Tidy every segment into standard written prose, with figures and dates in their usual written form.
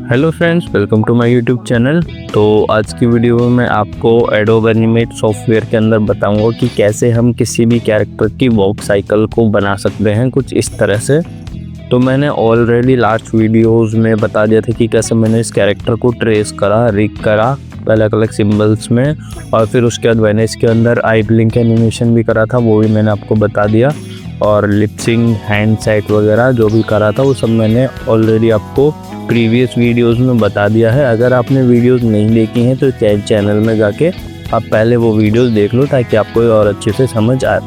Hello friends, welcome to my YouTube channel. तो आज की वीडियो में मैं आपको एडोब एनिमेट सॉफ्टवेयर के अंदर बताऊंगा कि कैसे हम किसी भी कैरेक्टर की वॉक साइकिल को बना सकते हैं कुछ इस तरह से। तो मैंने ऑलरेडी लास्ट वीडियोस में बता दिया था कि कैसे मैंने इस कैरेक्टर को ट्रेस करा, रिग करा अलग अलग सिंबल्स में, और फिर उसके बाद मैंने इसके अंदर आई ब्लिंक एनिमेशन भी करा था, वो भी मैंने आपको बता दिया। और लिपसिंग, हैंड सेट वगैरह जो भी करा था वो सब मैंने ऑलरेडी आपको प्रीवियस वीडियोस में बता दिया है। अगर आपने वीडियोस नहीं देखी हैं तो चैनल में जाके आप पहले वो वीडियोस देख लो ताकि आपको और अच्छे से समझ आए।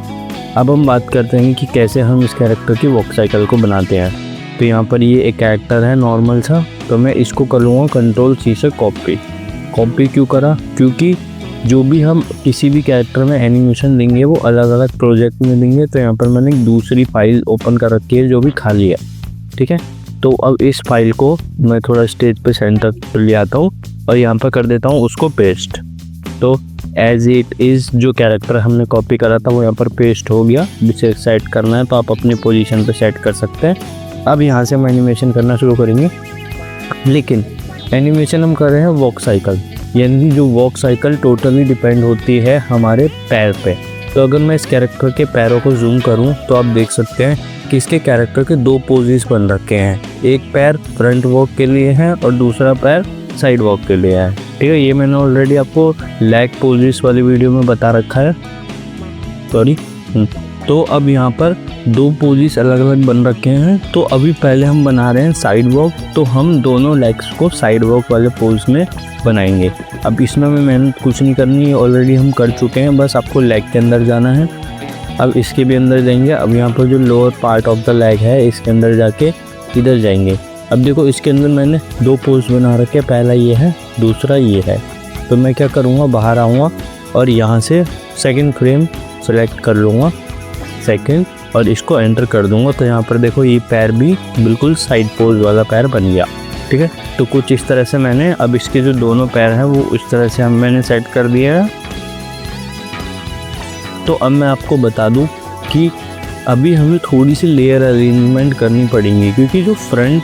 अब हम बात करते हैं कि कैसे हम इस कैरेक्टर की वॉक साइकिल को बनाते हैं। तो यहाँ पर ये एक कैरेक्टर है नॉर्मल सा, तो मैं इसको कर लूँगा Ctrl+C से कॉपी क्यों करा, क्योंकि जो भी हम किसी भी कैरेक्टर में एनिमेशन देंगे वो अलग अलग प्रोजेक्ट में देंगे। तो यहाँ पर मैंने एक दूसरी फाइल ओपन कर रखी है जो भी खाली है, ठीक है। तो अब इस फाइल को मैं थोड़ा स्टेज पे सेंटर पर ले आता हूँ और यहाँ पर कर देता हूँ उसको पेस्ट। तो एज इट इज़ जो कैरेक्टर हमने कॉपी करा था वो यहाँ पर पेस्ट हो गया। जिसे सेट करना है तो आप अपनी पोजीशन पे सेट कर सकते हैं। अब यहाँ से हम एनिमेशन करना शुरू करेंगे, लेकिन एनिमेशन हम कर रहे हैं वॉक साइकिल, यानी जो वॉक साइकिल टोटली डिपेंड होती है हमारे पैर पे। तो अगर मैं इस कैरेक्टर के पैरों को जूम करूं तो आप देख सकते हैं कि इसके कैरेक्टर के दो पोजेस बन रखे हैं। एक पैर फ्रंट वॉक के लिए है और दूसरा पैर साइड वॉक के लिए है, ठीक है। ये मैंने ऑलरेडी आपको लेग पोजेस वाली वीडियो में बता रखा है, सॉरी। तो अब यहाँ पर दो पोजेस अलग अलग बन रखे हैं। तो अभी पहले हम बना रहे हैं साइड वॉक, तो हम दोनों लेग्स को साइड वॉक वाले पोज में बनाएंगे। अब इसमें हमें मेहनत कुछ नहीं करनी है, ऑलरेडी हम कर चुके हैं, बस आपको लेग के अंदर जाना है। अब इसके भी अंदर जाएंगे। अब यहाँ पर जो lower part of the leg है इसके अंदर जाके इधर जाएंगे। अब देखो इसके अंदर मैंने दो पोज बना रखे, पहला ये है, दूसरा ये है। तो मैं क्या करूँगा, बाहर आऊँगा और यहाँ से सेकेंड फ्रेम सेलेक्ट कर लूँगा, सेकेंड, और इसको एंटर कर दूँगा। तो यहाँ पर देखो ये पैर भी बिल्कुल साइड पोज वाला पैर बन गया, ठीक है। तो कुछ इस तरह से मैंने अब इसके जो दोनों पैर हैं वो इस तरह से मैंने सेट कर दिया है। तो अब मैं आपको बता दूं कि अभी हमें थोड़ी सी लेयर अरेंजमेंट करनी पड़ेगी, क्योंकि जो फ्रंट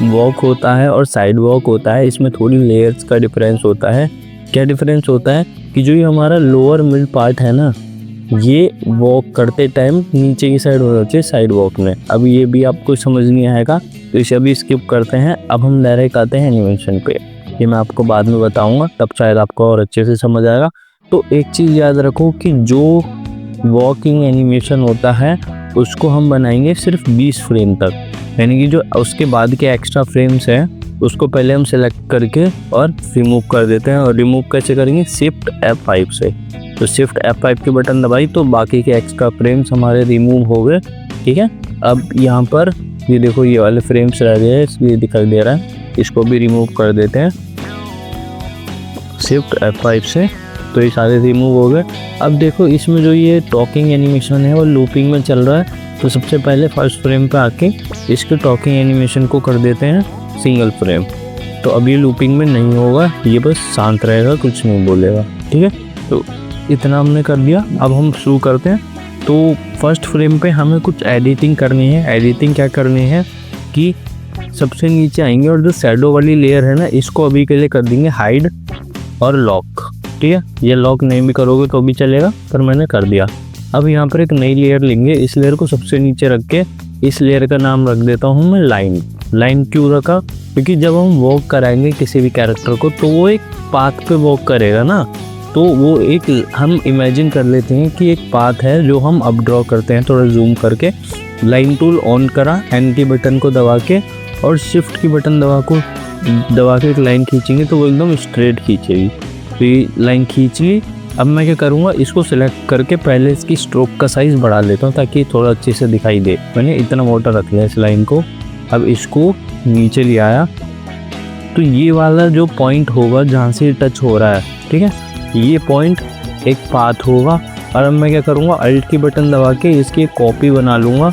वॉक होता है और साइड वॉक होता है इसमें थोड़ी लेयर्स का डिफरेंस होता है। क्या डिफरेंस होता है कि जो ये हमारा लोअर मिड पार्ट है ना, ये वॉक करते टाइम नीचे की साइड हो जाती है साइड वॉक में। अब ये भी आपको समझ नहीं आएगा तो इसे अभी स्किप करते हैं। अब हम डायरेक्ट आते हैं एनिमेशन पे, ये मैं आपको बाद में बताऊंगा, तब शायद आपको और अच्छे से समझ आएगा। तो एक चीज़ याद रखो कि जो वॉकिंग एनिमेशन होता है उसको हम बनाएंगे सिर्फ 20 फ्रेम तक, यानी कि जो उसके बाद के एक्स्ट्रा फ्रेम्स हैं उसको पहले हम सेलेक्ट करके और रिमूव कर देते हैं। और रिमूव कैसे करेंगे, शिफ्ट F5 से। तो शिफ्ट F5 के बटन दबाई तो बाकी के एक्स्ट्रा फ्रेम्स हमारे रिमूव हो गए, ठीक है। अब यहाँ पर ये देखो ये वाले फ्रेम्स रह गए, इसलिए दिखाई दे रहा है, इसको भी रिमूव कर देते हैं शिफ्ट F5 से। तो ये सारे रिमूव हो गए। अब देखो इसमें जो ये टॉकिंग एनिमेशन है वो लूपिंग में चल रहा है। तो सबसे पहले फर्स्ट फ्रेम पे आके इसके टॉकिंग एनिमेशन को कर देते हैं सिंगल फ्रेम। तो अब ये लूपिंग में नहीं होगा, ये बस शांत रहेगा, कुछ नहीं बोलेगा, ठीक है। तो इतना हमने कर दिया। अब हम शुरू करते हैं। तो फर्स्ट फ्रेम पे हमें कुछ एडिटिंग करनी है। एडिटिंग क्या करनी है कि सबसे नीचे आएंगे और जो शैडो वाली लेयर है ना इसको अभी के लिए कर देंगे हाइड और लॉक, ठीक है। ये लॉक नहीं भी करोगे तो भी चलेगा, पर मैंने कर दिया। अब यहाँ पर एक नई लेयर लेंगे, इस लेयर को सबसे नीचे रख के इस लेयर का नाम रख देता हूँ मैं लाइन। क्यों रखा, क्योंकि जब हम वॉक कराएंगे किसी भी कैरेक्टर को तो वो एक पाथ पे वॉक करेगा ना। तो वो एक हम इमेजिन कर लेते हैं कि एक पाथ है जो हम अप ड्रॉ करते हैं, थोड़ा जूम करके लाइन टूल ऑन करा, एन की बटन को दबा के और शिफ्ट की बटन दबा के एक लाइन खींचेंगे तो वो एकदम स्ट्रेट खींचेगी। तो ये लाइन खींच ली। अब मैं क्या करूँगा, इसको सिलेक्ट करके पहले इसकी स्ट्रोक का साइज़ बढ़ा लेता हूँ ताकि थोड़ा अच्छे से दिखाई दे। मैंने इतना मोटा रख लिया इस लाइन को। अब इसको नीचे ले आया तो ये वाला जो पॉइंट होगा जहाँ से टच हो रहा है, ठीक है, ये पॉइंट एक पाथ होगा। और अब मैं क्या करूँगा, अल्ट की बटन दबा के इसकी एक कॉपी बना लूँगा।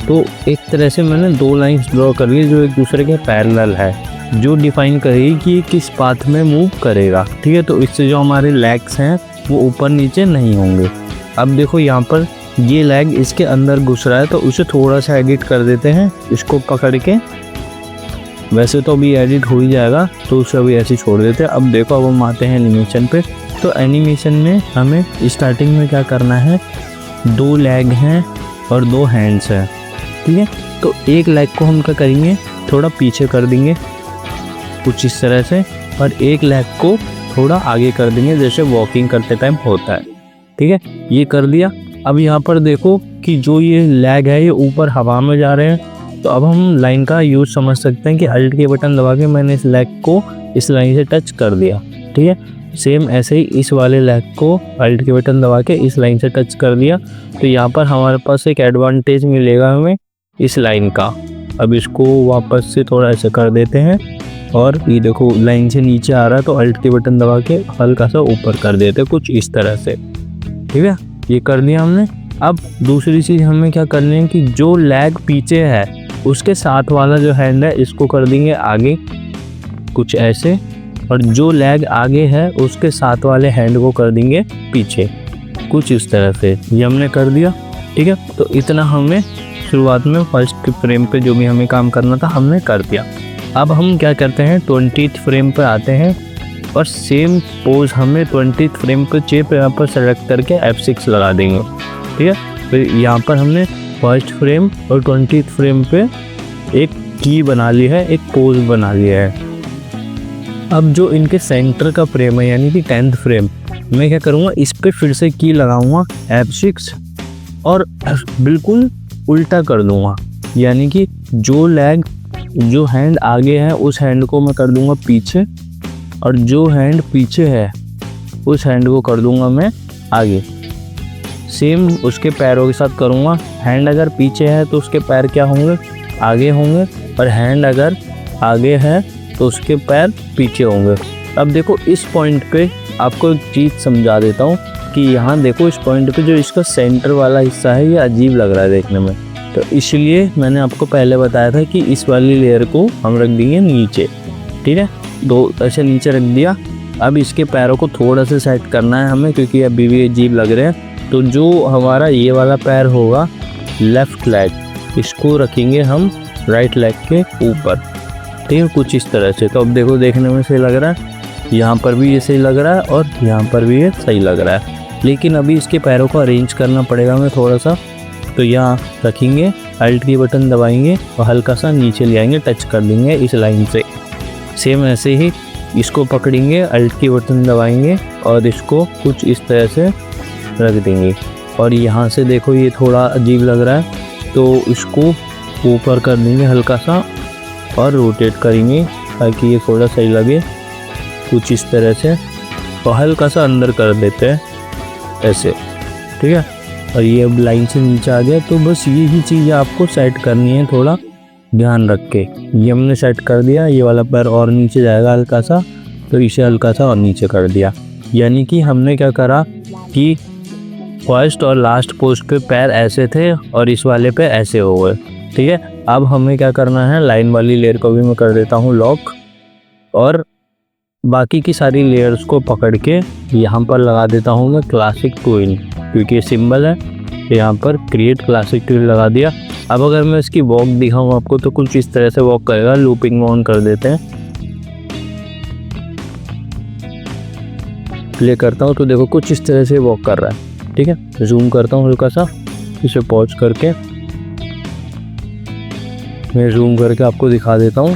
तो एक तरह से मैंने दो लाइंस ड्रॉ कर ली जो एक दूसरे के पैरेलल है, जो डिफाइन करेगी कि ये किस पाथ में मूव करेगा, ठीक है। तो इससे जो हमारे लेग्स हैं वो ऊपर नीचे नहीं होंगे। अब देखो यहाँ पर ये लेग इसके अंदर घुस रहा है तो उसे थोड़ा सा एडिट कर देते हैं, इसको पकड़ के वैसे तो अभी एडिट हो ही जाएगा, तो उसे अभी ऐसे छोड़ देते हैं। अब देखो, अब हम आते हैं एनिमेशन पे। तो एनिमेशन में हमें स्टार्टिंग में क्या करना है, 2 लेग हैं और 2 हैंड्स हैं, ठीक है। तो एक लेग को हम क्या करेंगे, थोड़ा पीछे कर देंगे कुछ इस तरह से, और एक लेग को थोड़ा आगे कर देंगे जैसे वॉकिंग करते टाइम होता है, ठीक है। ये कर दिया। अब यहाँ पर देखो कि जो ये लेग है ये ऊपर हवा में जा रहे हैं, तो अब हम लाइन का यूज समझ सकते हैं कि अल्ट के बटन दबा के मैंने इस लेग को इस लाइन से टच कर दिया, ठीक है। सेम ऐसे ही इस वाले लेग को अल्ट के बटन दबा के इस लाइन से टच कर दिया, तो यहाँ पर हमारे पास एक एडवांटेज मिलेगा हमें इस लाइन का। अब इसको वापस से थोड़ा ऐसे कर देते हैं, और ये देखो लाइन से नीचे आ रहा है, तो अल्ट के बटन दबा के हल्का सा ऊपर कर देते हैं कुछ इस तरह से, ठीक है। ये कर दिया हमने। अब दूसरी चीज़ हमें क्या करनी है कि जो लेग पीछे है उसके साथ वाला जो हैंड है इसको कर देंगे आगे कुछ ऐसे, और जो लेग आगे है उसके साथ वाले हैंड को कर देंगे पीछे कुछ इस तरह से। ये हमने कर दिया, ठीक है। तो इतना हमें शुरुआत में फर्स्ट फ्रेम पे जो भी हमें काम करना था हमने कर दिया। अब हम क्या करते हैं, 20th फ्रेम पर आते हैं, और सेम पोज हमें 20th फ्रेम पर पे यहाँ पर सेलेक्ट करके F6 लगा देंगे, ठीक है। फिर यहाँ पर हमने फर्स्ट फ्रेम और 20th फ्रेम पे एक की बना ली है, एक पोज बना लिया है। अब जो इनके सेंटर का फ्रेम है यानी कि 10th फ्रेम, मैं क्या करूँगा, इस पर फिर से की लगाऊंगा F6 और बिल्कुल उल्टा कर दूंगा, यानी कि जो हैंड आगे है उस हैंड को मैं कर दूंगा पीछे, और जो हैंड पीछे है उस हैंड को कर दूंगा मैं आगे। सेम उसके पैरों के साथ करूंगा। हैंड अगर पीछे है तो उसके पैर क्या होंगे, आगे होंगे, और हैंड अगर आगे है तो उसके पैर पीछे होंगे। अब देखो इस पॉइंट पे आपको एक चीज़ समझा देता हूँ कि यहाँ देखो इस पॉइंट पे जो इसका सेंटर वाला हिस्सा है ये अजीब लग रहा है देखने में, तो इसलिए मैंने आपको पहले बताया था कि इस वाली लेयर को हम रख देंगे नीचे, ठीक है। 2 ऐसे नीचे रख दिया। अब इसके पैरों को थोड़ा सा सेट करना है हमें, क्योंकि अभी भी अजीब लग रहे हैं। तो जो हमारा ये वाला पैर होगा लेफ़्ट लेग, इसको रखेंगे हम राइट लेग के ऊपर, ठीक है, कुछ इस तरह से। तो अब देखो देखने में सही लग रहा है, यहाँ पर भी ये सही लग रहा है और यहाँ पर भी ये सही लग रहा है। लेकिन अभी इसके पैरों को अरेंज करना पड़ेगा हमें थोड़ा सा। तो यहाँ रखेंगे, अल्ट की बटन दबाएंगे और हल्का सा नीचे ले आएंगे, टच कर देंगे इस लाइन से। सेम ऐसे ही इसको पकड़ेंगे, अल्ट की बटन दबाएंगे और इसको कुछ इस तरह से रख देंगे। और यहाँ से देखो ये थोड़ा अजीब लग रहा है, तो इसको ऊपर कर देंगे हल्का सा और रोटेट करेंगे ताकि ये थोड़ा सही लगे कुछ इस तरह से, और हल्का सा अंदर कर देते हैं ऐसे, ठीक है। और ये अब लाइन से नीचे आ गया। तो बस यही चीज़ आपको सेट करनी है, थोड़ा ध्यान रख के। ये हमने सेट कर दिया। ये वाला पैर और नीचे जाएगा हल्का सा, तो इसे हल्का सा और नीचे कर दिया। यानी कि हमने क्या करा कि फर्स्ट और लास्ट पोस्ट पे पैर ऐसे थे और इस वाले पे ऐसे हो गए, ठीक है। अब हमें क्या करना है, लाइन वाली लेयर को भी मैं कर देता हूँ लॉक, और बाकी की सारी लेयर्स को पकड़ के यहाँ पर लगा देता हूँ मैं क्लासिक ट्विन, क्योंकि ये सिंबल है। यहाँ पर क्रिएट क्लासिक ट्विन लगा दिया। अब अगर मैं इसकी वॉक दिखाऊँ आपको तो कुछ इस तरह से वॉक करेगा। लूपिंग ऑन कर देते हैं, प्ले करता हूँ तो देखो कुछ इस तरह से वॉक कर रहा है, ठीक है। जूम करता हूँ हल्का सा, इसे पॉज करके मैं जूम करके आपको दिखा देता हूँ।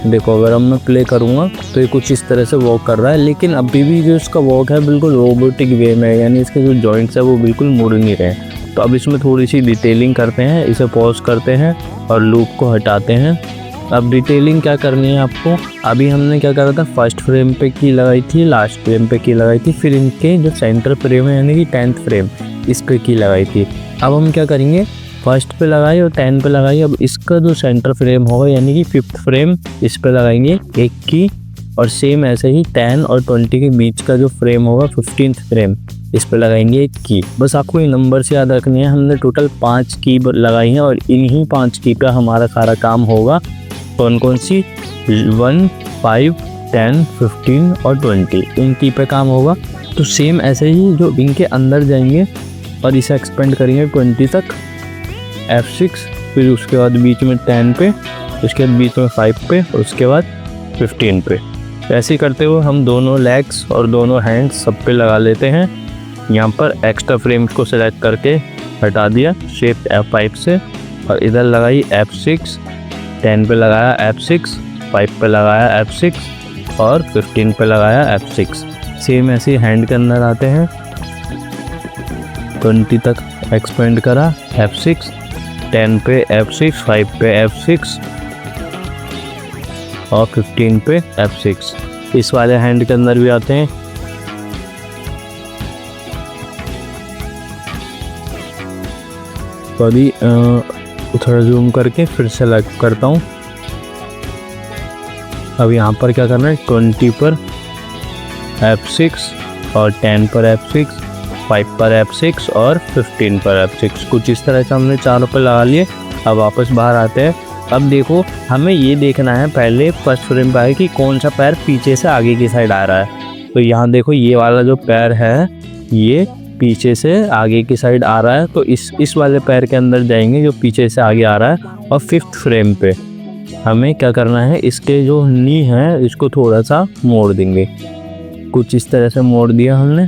देखो अगर अब मैं प्ले करूँगा तो ये कुछ इस तरह से वॉक कर रहा है, लेकिन अभी भी जो इसका वॉक है बिल्कुल रोबोटिक वे में, यानी इसके जो जॉइंट्स है वो बिल्कुल मुड़ नहीं रहे हैं। तो अब इसमें थोड़ी सी डिटेलिंग करते हैं, इसे पॉज करते हैं और लूप को हटाते हैं। अब डिटेलिंग क्या करनी है आपको, अभी हमने क्या करा था, फर्स्ट फ्रेम पे की लगाई थी, लास्ट फ्रेम पे की लगाई थी, फिर इनके जो सेंटर फ्रेम है यानी कि 10th फ्रेम, इस पे की लगाई थी। अब हम क्या करेंगे, फर्स्ट पे लगाई और 10 पे लगाई। अब इसका जो सेंटर फ्रेम होगा यानी कि 5th फ्रेम, इस पे लगाएंगे एक की, और सेम ऐसे ही 10 और 20 के बीच का जो फ्रेम होगा 15th फ्रेम, इस पे लगाएंगे एक की। बस आपको ये नंबर से याद रखनी है। हमने टोटल 5 की लगाई हैं और इन्हीं 5 की पे हमारा सारा काम होगा। कौन कौन सी, 1, 5, 10, 15 और 20, इन की पे काम होगा। तो सेम ऐसे ही जो इनके अंदर जाएंगे और इसे एक्सपेंड करेंगे 20 तक, F6, फिर उसके बाद बीच में 10 पे उसके बाद बीच में 5 पे और उसके बाद 15 पे। ऐसे ही करते हुए हम दोनों लेग्स और दोनों हैंड्स सब पे लगा लेते हैं। यहाँ पर एक्स्ट्रा फ्रेम्स को सिलेक्ट करके हटा दिया शेप F5 से और इधर लगाई F6, 10 पे लगाया F6, 5 पे लगाया F6 और 15 पे लगाया F6। सेम ऐसे हैंड के अंदर आते हैं, 20 तक एक्सपेंड करा F6, 10 पे F6, 5 पे F6 और 15 पे F6। इस वाले हैंड के अंदर भी आते हैं, तो अभी थोड़ा जूम करके फिर सेलेक्ट करता हूँ। अब यहाँ पर क्या करना है, 20 पर F6 और 10 पर F6, 5 पर F6 और 15 पर F6। कुछ इस तरह से हमने चारों पे लगा लिए। अब वापस बाहर आते हैं। अब देखो हमें ये देखना है पहले फर्स्ट फ्रेम पे कि कौन सा पैर पीछे से आगे की साइड आ रहा है। तो यहाँ देखो ये वाला जो पैर है ये पीछे से आगे की साइड आ रहा है, तो इस वाले पैर के अंदर जाएंगे जो पीछे से आगे आ रहा है। और 5th फ्रेम पे हमें क्या करना है, इसके जो नी है इसको थोड़ा सा मोड़ देंगे। कुछ इस तरह से मोड़ दिया हमने,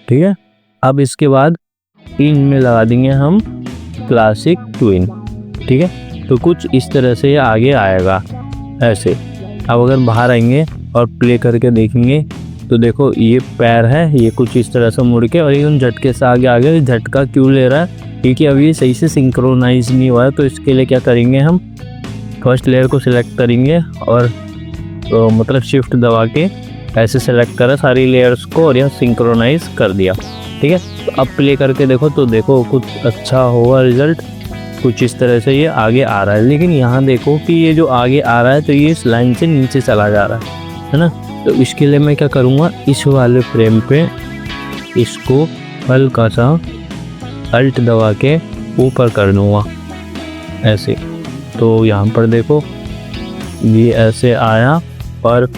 ठीक है। अब इसके बाद इनमें लगा देंगे हम क्लासिक ट्विन, ठीक है। तो कुछ इस तरह से ये आगे आएगा ऐसे। अब अगर बाहर आएंगे और प्ले करके देखेंगे तो देखो ये पैर है, ये कुछ इस तरह से मुड़ के और ये उन झटके से आगे आ गया। झटका क्यों ले रहा है, क्योंकि अभी ये सही से सिंक्रोनाइज नहीं हुआ है। तो इसके लिए क्या करेंगे, हम फर्स्ट लेयर को सिलेक्ट करेंगे और मतलब शिफ्ट दबा के ऐसे सेलेक्ट करा सारी लेयर्स को और यहाँ सिंक्रोनाइज कर दिया, ठीक है। तो अब प्ले करके देखो तो देखो कुछ अच्छा होगा रिजल्ट। कुछ इस तरह से ये आगे आ रहा है, लेकिन यहाँ देखो कि ये जो आगे आ रहा है तो ये इस लाइन से नीचे चला जा रहा है ना। तो इसके लिए मैं क्या करूँगा, इस वाले फ्रेम पे इसको हल्का सा अल्ट दबा के ऊपर कर दूँगा ऐसे। तो यहाँ पर देखो ये ऐसे आया और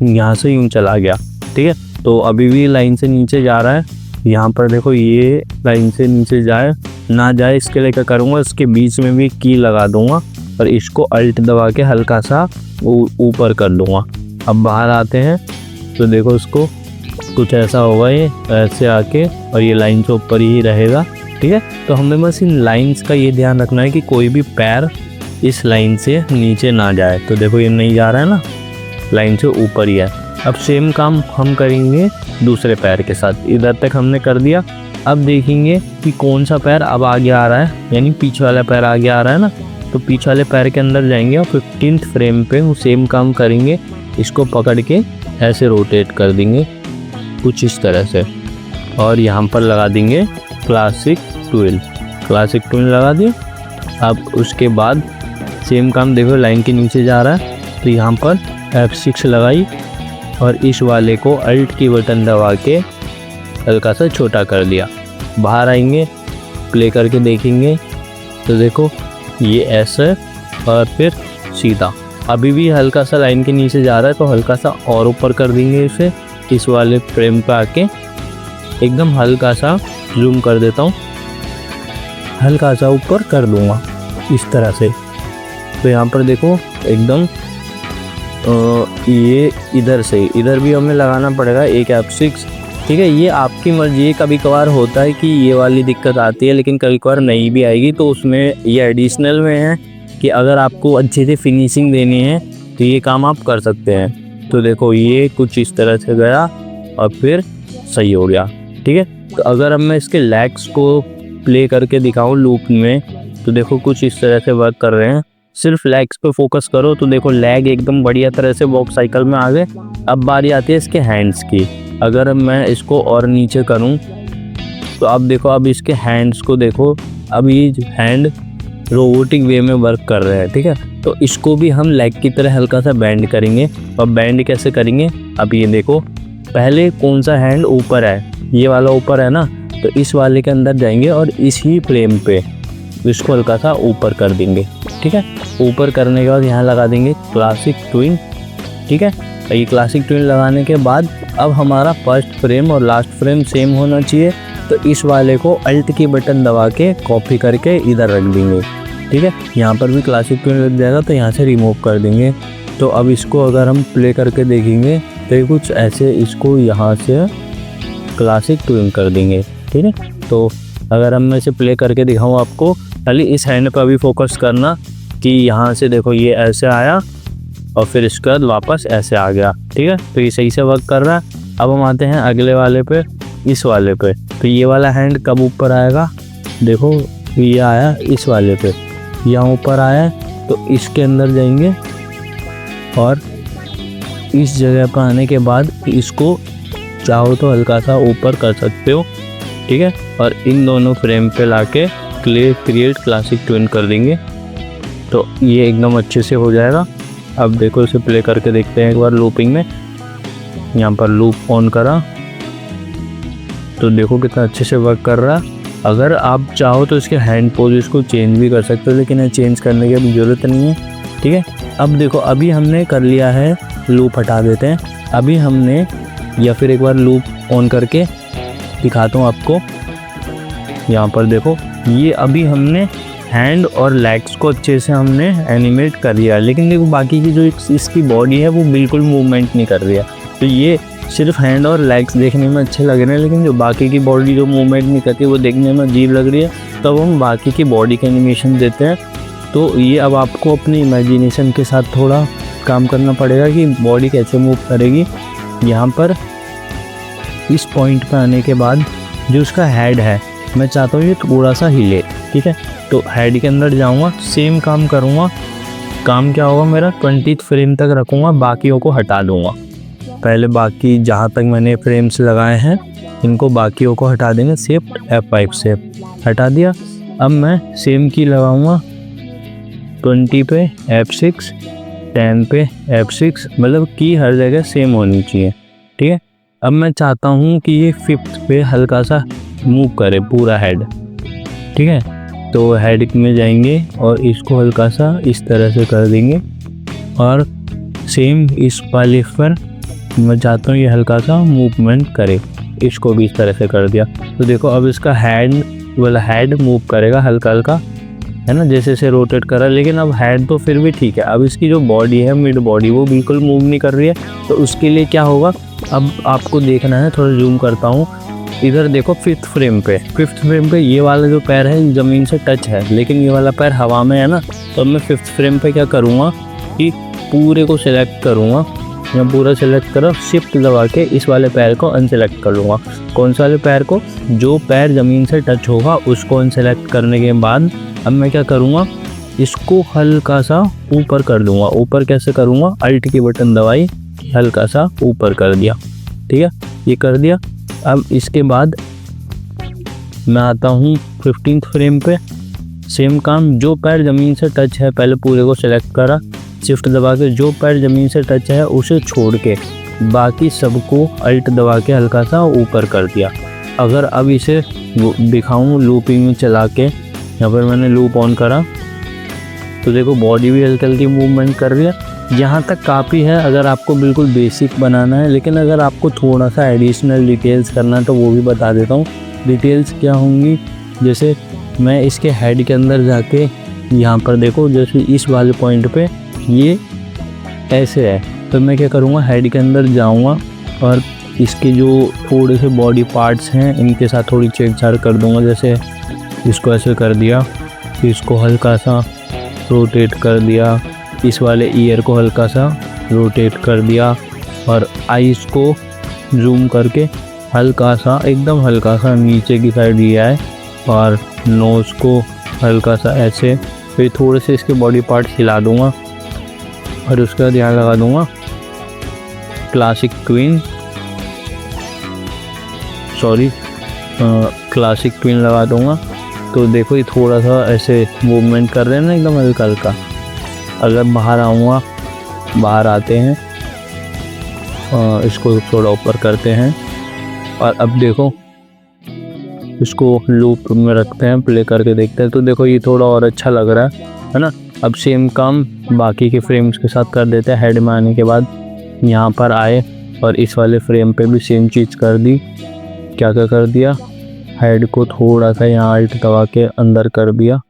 यहाँ से यूँ चला गया, ठीक है। तो अभी भी लाइन से नीचे जा रहा है। यहाँ पर देखो ये लाइन से नीचे जाए ना जाए, इसके लिए क्या करूँगा, इसके बीच में भी की लगा दूँगा और इसको अल्ट दबा के हल्का सा ऊपर कर दूँगा। अब बाहर आते हैं तो देखो इसको कुछ ऐसा होगा, ये ऐसे आके और ये लाइन से ऊपर ही रहेगा, ठीक है। तो हमें बस इन लाइंस का ये ध्यान रखना है कि कोई भी पैर इस लाइन से नीचे ना जाए। तो देखो ये नहीं जा रहा है ना, लाइन से ऊपर ही है। अब सेम काम हम करेंगे दूसरे पैर के साथ। इधर तक हमने कर दिया। अब देखेंगे कि कौन सा पैर अब आगे आ रहा है, यानी पीछे वाला पैर आगे आ रहा है ना। तो पीछे वाले पैर के अंदर जाएंगे और 15th फ्रेम पे वो सेम काम करेंगे। इसको पकड़ के ऐसे रोटेट कर देंगे कुछ इस तरह से और यहाँ पर लगा देंगे क्लासिक ट्विन। क्लासिक ट्विन लगा दिए। अब उसके बाद सेम काम देखो लाइन के नीचे जा रहा है, तो यहाँ पर F6 लगाई और इस वाले को अल्ट की बटन दबा के हल्का सा छोटा कर दिया। बाहर आएंगे, प्ले करके देखेंगे तो देखो ये ऐसे और फिर सीधा। अभी भी हल्का सा लाइन के नीचे जा रहा है, तो हल्का सा और ऊपर कर देंगे इसे। इस वाले फ्रेम पे आके एकदम हल्का सा जूम कर देता हूँ, हल्का सा ऊपर कर दूँगा इस तरह से। तो यहाँ पर देखो एकदम ये इधर से इधर भी हमें लगाना पड़ेगा एक F6, ठीक है। ये आपकी मर्जी है, कभी कभार होता है कि ये वाली दिक्कत आती है, लेकिन कभी कभार नहीं भी आएगी। तो उसमें ये एडिशनल में है कि अगर आपको अच्छे से फिनिशिंग देनी है तो ये काम आप कर सकते हैं। तो देखो ये कुछ इस तरह से गया और फिर सही हो गया, ठीक है। तो अगर अब मैं इसके लेग्स को प्ले करके दिखाऊं लूप में, तो देखो कुछ इस तरह से वर्क कर रहे हैं। सिर्फ लेग्स पे फोकस करो तो देखो लेग एकदम बढ़िया तरह से वॉक साइकिल में आ गए। अब बारी आती है इसके हैंड्स की। अगर मैं इसको और नीचे करूं तो अब देखो, अब इसके हैंड्स को देखो, अब ये हैंड रोबोटिक वे में वर्क कर रहे हैं, ठीक है। तो इसको भी हम लेग की तरह हल्का सा बेंड करेंगे। और बेंड कैसे करेंगे, अब ये देखो पहले कौन सा हैंड ऊपर है, ये वाला ऊपर है ना, तो इस वाले के अंदर जाएंगे और इसी फ्रेम पे इसको हल्का सा ऊपर कर देंगे, ठीक है। ऊपर करने के बाद यहाँ लगा देंगे क्लासिक ट्विन, ठीक है। ये क्लासिक ट्विन लगाने के बाद अब हमारा फर्स्ट फ्रेम और लास्ट फ्रेम सेम होना चाहिए। तो इस वाले को अल्ट की बटन दबा के कॉपी करके इधर रख देंगे, ठीक है। यहाँ पर भी क्लासिक ट्विन लग जाएगा तो यहाँ से रिमूव कर देंगे। तो अब इसको अगर हम प्ले करके देखेंगे तो ये कुछ ऐसे इसको यहाँ से क्लासिक ट्विन कर देंगे, ठीक है। तो अगर हम इसे प्ले करके दिखाऊँ आपको, खाली इस हैंड पर भी फोकस करना कि यहाँ से देखो ये ऐसे आया और फिर इसके बाद वापस ऐसे आ गया, ठीक है। तो ये सही से वर्क कर रहा है। अब हम आते हैं अगले वाले पे, इस वाले पे। तो ये वाला हैंड कब ऊपर आएगा, देखो ये आया इस वाले पे, यहाँ ऊपर आया तो इसके अंदर जाएंगे और इस जगह पर आने के बाद इसको चाहो तो हल्का सा ऊपर कर सकते हो, ठीक है। और इन दोनों फ्रेम पे लाके क्रिएट क्लासिक ट्विन कर देंगे तो ये एकदम अच्छे से हो जाएगा। अब देखो इसे प्ले करके देखते हैं एक बार लूपिंग में। यहाँ पर लूप ऑन करा तो देखो कितना अच्छे से वर्क कर रहा है। अगर आप चाहो तो इसके हैंड पोज इसको चेंज भी कर सकते हो, लेकिन चेंज करने की अभी ज़रूरत नहीं है, ठीक है। अब देखो अभी हमने कर लिया है, लूप हटा देते हैं। अभी हमने, या फिर एक बार लूप ऑन करके दिखाता हूँ आपको। यहाँ पर देखो ये अभी हमने हैंड और लेग्स को अच्छे से हमने एनिमेट कर लिया, लेकिन देखो बाकी की जो इसकी बॉडी है वो बिल्कुल मूवमेंट नहीं कर रही है। तो ये सिर्फ हैंड और लेग्स देखने में अच्छे लग रहे हैं, लेकिन जो बाकी की बॉडी जो मूवमेंट नहीं करती वो देखने में अजीब लग रही है। तो अब हम बाकी की बॉडी के एनिमेशन देते हैं। तो ये अब आपको अपनी इमेजिनेशन के साथ थोड़ा काम करना पड़ेगा कि बॉडी कैसे मूव करेगी। यहाँ पर इस पॉइंट पर आने के बाद जो उसका हेड है, मैं चाहता हूँ ये थोड़ा सा हिले, ठीक है। तो हेड के अंदर जाऊँगा, सेम काम करूँगा। काम क्या होगा मेरा, 20th फ्रेम तक रखूँगा, बाकियों को हटा दूँगा। पहले बाकी जहाँ तक मैंने फ्रेम्स लगाए हैं इनको बाकियों को हटा देंगे। शिफ्ट F5 से हटा दिया। अब मैं सेम की लगाऊंगा 20 पे F6, 10 पे F6, मतलब की हर जगह सेम होनी चाहिए, ठीक है। अब मैं चाहता हूँ कि ये 5th पे हल्का सा मूव करे पूरा हेड, ठीक है। तो हेड में जाएंगे और इसको हल्का सा इस तरह से कर देंगे और सेम इस वाले पर मैं चाहता हूँ ये हल्का सा मूवमेंट करे, इसको भी इस तरह से कर दिया। तो देखो अब इसका हेड मूव करेगा हल्का हल्का, है ना, जैसे से रोटेट करा। लेकिन अब हेड तो फिर भी ठीक है, अब इसकी जो बॉडी है, मिड बॉडी, वो बिल्कुल मूव नहीं कर रही है। तो उसके लिए क्या होगा, अब आपको देखना है, थोड़ा जूम करता हूँ। इधर देखो 5th फ्रेम पे ये वाला जो पैर है ज़मीन से टच है, लेकिन ये वाला पैर हवा में है ना। तो अब मैं 5th फ्रेम पे क्या करूँगा कि पूरे को सिलेक्ट करूँगा। मैं पूरा सेलेक्ट करा, शिफ्ट दबा के इस वाले पैर को अनसेलेक्ट कर लूँगा। कौन सा वाले पैर को, जो पैर ज़मीन से टच होगा उसको अनसेलेक्ट करने के बाद अब मैं क्या करूँगा, इसको हल्का सा ऊपर कर दूँगा। ऊपर कैसे करूँगा, अल्ट की बटन दबाई, हल्का सा ऊपर कर दिया, ठीक है, ये कर दिया। अब इसके बाद मैं आता हूँ 15th फ्रेम पे, सेम काम, जो पैर ज़मीन से टच है पहले पूरे को सेलेक्ट करा, शिफ्ट दबा के जो पैर ज़मीन से टच है उसे छोड़ के बाकी सबको अल्ट दबा के हल्का सा ऊपर कर दिया। अगर अब इसे दिखाऊं लूपिंग में चला के, यहाँ पर मैंने लूप ऑन करा तो देखो बॉडी भी हल्की हल्की मूवमेंट कर रही है। यहाँ तक काफ़ी है अगर आपको बिल्कुल बेसिक बनाना है, लेकिन अगर आपको थोड़ा सा एडिशनल डिटेल्स करना है तो वो भी बता देता हूँ। डिटेल्स क्या होंगी, जैसे मैं इसके हेड के अंदर जाके यहाँ पर देखो, जैसे इस वाले पॉइंट पे ये ऐसे है, तो मैं क्या करूँगा, हेड के अंदर जाऊँगा और इसके जो थोड़े से बॉडी पार्ट्स हैं इनके साथ थोड़ी छेड़छाड़ कर दूँगा। जैसे इसको ऐसे कर दिया, फिर इसको हल्का सा रोटेट कर दिया, इस वाले ईयर को हल्का सा रोटेट कर दिया और आईज को जूम करके हल्का सा, एकदम हल्का सा नीचे की साइड लिया है और नोज़ को हल्का सा ऐसे, फिर थोड़े से इसके बॉडी पार्ट हिला दूँगा और उसका ध्यान लगा दूँगा क्लासिक ट्विन लगा दूँगा। तो देखो ये थोड़ा सा ऐसे मूवमेंट कर रहे हैं ना, एकदम हल्का हल्का। अगर बाहर आऊँगा, बाहर आते हैं, इसको थोड़ा ऊपर करते हैं और अब देखो इसको लूप में रखते हैं, प्ले करके देखते हैं। तो देखो ये थोड़ा और अच्छा लग रहा है ना। अब सेम काम बाकी के फ्रेम्स के साथ कर देते हैं। हेड में आने के बाद यहाँ पर आए और इस वाले फ्रेम पे भी सेम चीज़ कर दी। क्या क्या कर दिया, हेड को थोड़ा सा यहाँ अल्ट दबा के अंदर कर दिया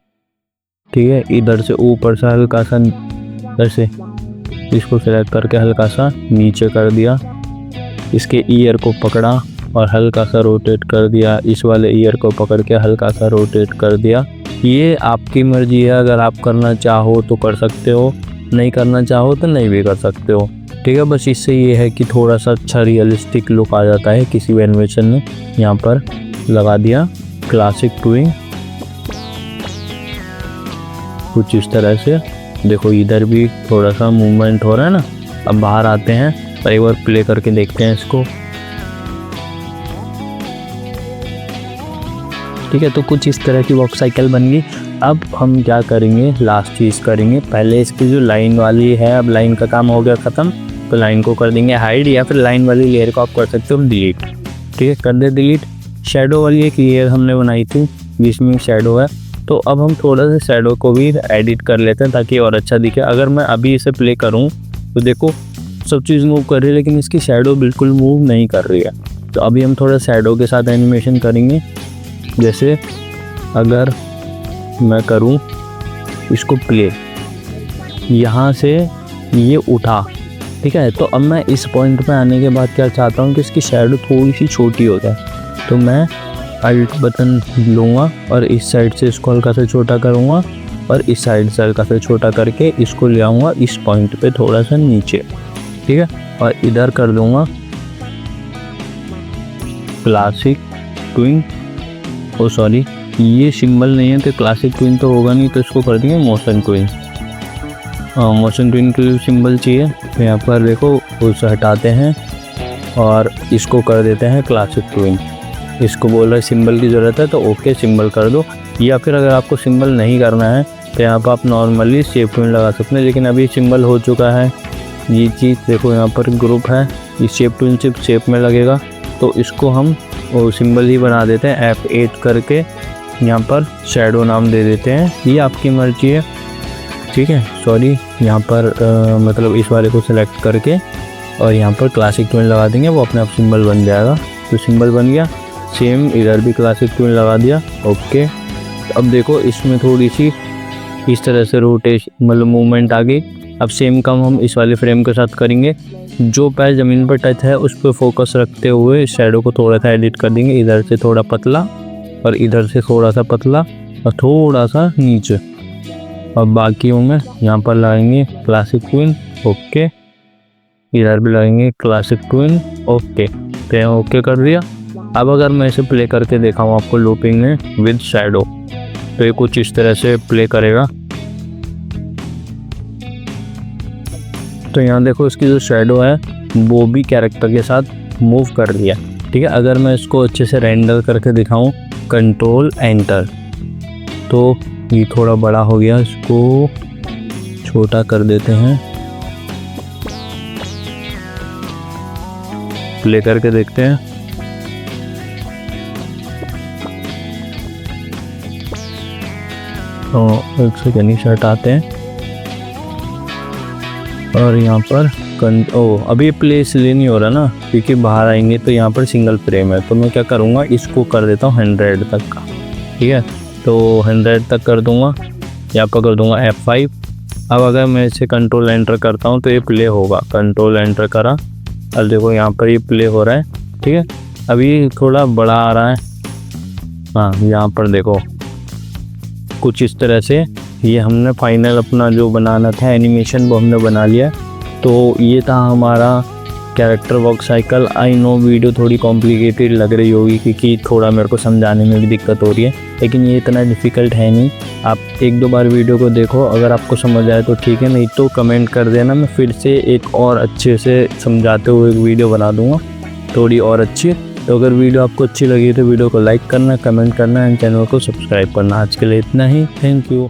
ठीक है। इधर से ऊपर से हल्का सा ऐसे इसको सेलेक्ट करके हल्का सा नीचे कर दिया, इसके ईयर को पकड़ा और हल्का सा रोटेट कर दिया, इस वाले ईयर को पकड़ के हल्का सा रोटेट कर दिया। ये आपकी मर्जी है, अगर आप करना चाहो तो कर सकते हो, नहीं करना चाहो तो नहीं भी कर सकते हो, ठीक है। बस इससे ये है कि थोड़ा सा अच्छा रियलिस्टिक लुक आ जाता है किसी भी एनिमेशन में। यहाँ पर लगा दिया क्लासिक ट्विंग कुछ इस तरह से। देखो इधर भी थोड़ा सा मूवमेंट हो रहा है ना। अब बाहर आते हैं और एक बार प्ले करके देखते हैं इसको, ठीक है। तो कुछ इस तरह की वॉक साइकिल बन गई। अब हम क्या करेंगे, लास्ट चीज़ करेंगे। पहले इसकी जो लाइन वाली है, अब लाइन का काम हो गया ख़त्म, तो लाइन को कर देंगे हाइड, या फिर लाइन वाली लेयर को आप कर सकते हो डिलीट, ठीक है। कर दे डिलीट। शेडो वाली एक लेयर हमने बनाई थी, बीच में शेडो है, तो अब हम थोड़ा सा शेडो को भी एडिट कर लेते हैं ताकि और अच्छा दिखे। अगर मैं अभी इसे प्ले करूँ तो देखो सब चीज़ मूव कर रही है, लेकिन इसकी शेडो बिल्कुल मूव नहीं कर रही है। तो अभी हम थोड़ा शेडो के साथ एनिमेशन करेंगे। जैसे अगर मैं करूं इसको प्ले, यहाँ से ये उठा, ठीक है। तो अब मैं इस पॉइंट पे आने के बाद क्या चाहता हूँ कि इसकी शेडो थोड़ी सी छोटी हो जाए, तो मैं अल्ट बटन लूँगा और इस साइड से इसको हल्का सा छोटा करूँगा और इस साइड से हल्का सा छोटा करके इसको ले आऊँगा इस पॉइंट पे थोड़ा सा नीचे, ठीक है। और इधर कर दूँगा क्लासिक ट्विंग, ओ सॉरी ये सिंबल नहीं है तो क्लासिक ट्विन तो होगा नहीं, तो इसको कर देंगे मोशन ट्विन। मोशन ट्विन के लिए सिंबल चाहिए, तो यहाँ पर देखो उसे हटाते हैं और इसको कर देते हैं क्लासिक ट्विन। इसको बोल रहा है सिंबल की ज़रूरत है तो ओके सिंबल कर दो, या फिर अगर आपको सिंबल नहीं करना है तो यहाँ पर आप नॉर्मली शेप ट्विन लगा सकते हैं। लेकिन अभी सिंबल हो चुका है ये चीज़, देखो यहाँ पर ग्रुप है, ये शेप ट्विन सिर्फ शेप में लगेगा, तो इसको हम वो सिंबल ही बना देते हैं। F8 करके यहाँ पर शेडो नाम दे देते हैं, ये आपकी मर्जी है, ठीक है। सॉरी यहाँ पर मतलब इस वाले को सिलेक्ट करके और यहाँ पर क्लासिक ट्विन लगा देंगे, वो अपने आप सिंबल बन जाएगा। तो सिंबल बन गया। सेम इधर भी क्लासिक ट्विन लगा दिया, ओके। अब देखो इसमें थोड़ी सी इस तरह से रोटेशन मतलब मूवमेंट आ गई। अब सेम काम हम इस वाले फ्रेम के साथ करेंगे। जो पैर ज़मीन पर टच है उस पर फोकस रखते हुए शेडो को थोड़ा सा एडिट कर देंगे, इधर से थोड़ा पतला और इधर से थोड़ा सा पतला और थोड़ा सा नीचे। और बाकियों में यहाँ पर लगाएंगे क्लासिक ट्विन, ओके। इधर भी लगाएंगे क्लासिक ट्विन, ओके। तो ओके कर दिया। अब अगर मैं इसे प्ले करके दिखाऊँ आपको लूपिंग में विद शेडो, तो ये कुछ इस तरह से प्ले करेगा। तो यहाँ देखो इसकी जो शेडो है वो भी कैरेक्टर के साथ मूव कर दिया, ठीक है। अगर मैं इसको अच्छे से रेंडर करके दिखाऊं, कंट्रोल एंटर, तो ये थोड़ा बड़ा हो गया, इसको छोटा कर देते हैं, प्ले करके देखते हैं। तो एक सेकंड ही हटाते हैं और यहाँ पर अभी प्ले इसलिए नहीं हो रहा ना क्योंकि बाहर आएंगे तो यहाँ पर सिंगल फ्रेम है। तो मैं क्या करूँगा, इसको कर देता हूँ 100 तक का, ठीक है। तो 100 तक कर दूँगा, यहाँ पर कर दूँगा F5। अब अगर मैं इसे कंट्रोल एंटर करता हूँ तो ये प्ले होगा। कंट्रोल एंटर करा और देखो यहाँ पर ये प्ले हो रहा है, ठीक है। अभी थोड़ा बड़ा आ रहा है, हाँ यहाँ पर देखो कुछ इस तरह से। ये हमने फाइनल अपना जो बनाना था एनिमेशन वो हमने बना लिया। तो ये था हमारा character walk cycle. I know video थोड़ी कॉम्प्लिकेटेड लग रही होगी क्योंकि थोड़ा मेरे को समझाने में भी दिक्कत हो रही है, लेकिन ये इतना डिफ़िकल्ट है नहीं। आप एक दो बार वीडियो को देखो, अगर आपको समझ आए तो ठीक है, नहीं तो कमेंट कर देना, मैं फिर से एक और अच्छे से समझाते हुए एक वीडियो बना दूँगा थोड़ी और अच्छी। तो अगर वीडियो आपको अच्छी लगी तो वीडियो को लाइक करना, कमेंट करना एंड चैनल को सब्सक्राइब करना। आज के लिए इतना ही, थैंक यू।